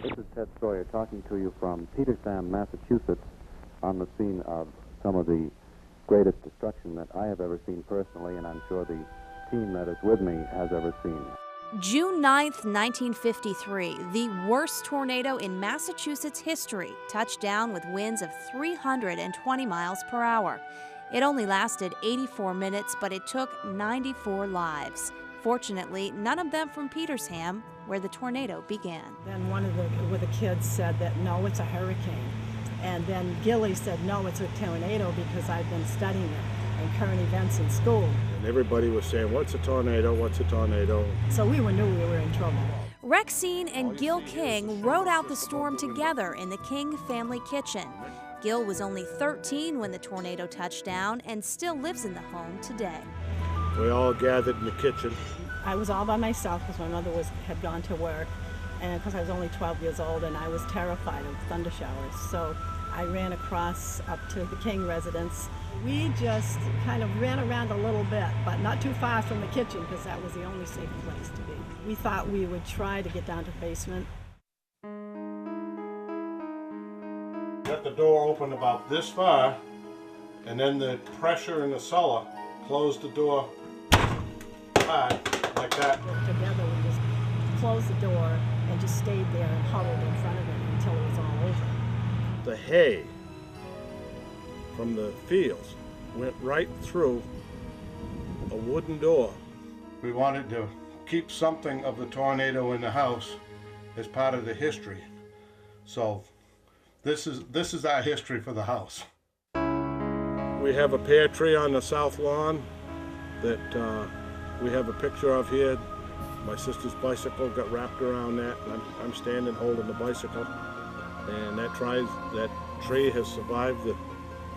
This is Ted Sawyer talking to you from Petersham, Massachusetts, on the scene of some of the greatest destruction that I have ever seen personally, and I'm sure the team that is with me has ever seen. June 9th, 1953, the worst tornado in Massachusetts history touched down with winds of 320 miles per hour. It only lasted 84 minutes, but it took 94 lives. Fortunately, none of them from Petersham, where the tornado began. Then one of the kids said that, no, it's a hurricane. And then Gilly said, no, it's a tornado because I've been studying it in current events in school. And everybody was saying, what's a tornado, what's a tornado? So we knew we were in trouble. Rexine and Gil King rode out the storm together in the King family kitchen. Gil was only 13 when the tornado touched down and still lives in the home today. We all gathered in the kitchen. I was all by myself because my mother had gone to work, and because I was only 12 years old, and I was terrified of thunder showers. So I ran across up to the King residence. We just kind of ran around a little bit, but not too far from the kitchen because that was the only safe place to be. We thought we would try to get down to the basement. Got the door open about this far, and then the pressure in the cellar closed the door hard, like that. Together we just closed the door and just stayed there and huddled in front of it until it was all over. The hay from the fields went right through a wooden door. We wanted to keep something of the tornado in the house as part of the history. So this is our history for the house. We have a pear tree on the south lawn that we have a picture of here. My sister's bicycle got wrapped around that, and I'm standing holding the bicycle. And that tree has survived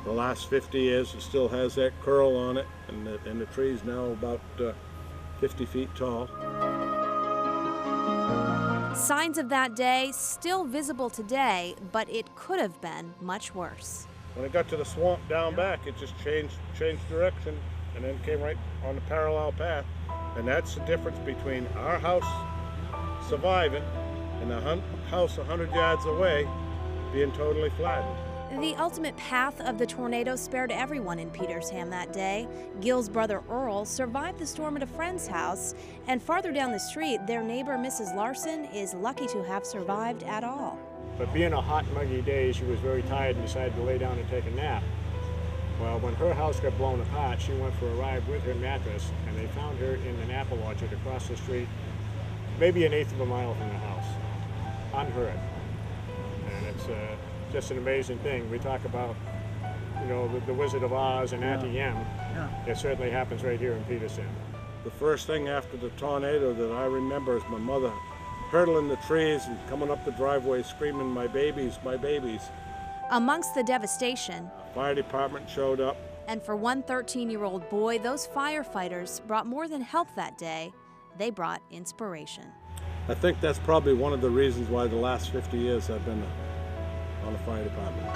the last 50 years. It still has that curl on it, and the tree is now about 50 feet tall. Signs of that day still visible today, but it could have been much worse. When it got to the swamp down back, it just changed direction and then came right on the parallel path. And that's the difference between our house surviving and the house 100 yards away being totally flattened. The ultimate path of the tornado spared everyone in Petersham that day. Gil's brother Earl survived the storm at a friend's house, and farther down the street, their neighbor Mrs. Larson is lucky to have survived at all. But being a hot, muggy day, she was very tired and decided to lay down and take a nap. Well, when her house got blown apart, she went for a ride with her mattress, and they found her in an apple orchard across the street, maybe an eighth of a mile from the house, unhurt. And it's just an amazing thing. We talk about, you know, the Wizard of Oz and Auntie Em. Yeah. It certainly happens right here in Petersham. The first thing after the tornado that I remember is my mother hurdling the trees and coming up the driveway screaming, "My babies, my babies." Amongst the devastation, Fire department showed up. And for one 13-year-old boy, those firefighters brought more than help that day. They brought inspiration. I think that's probably one of the reasons why the last 50 years I've been on the fire department.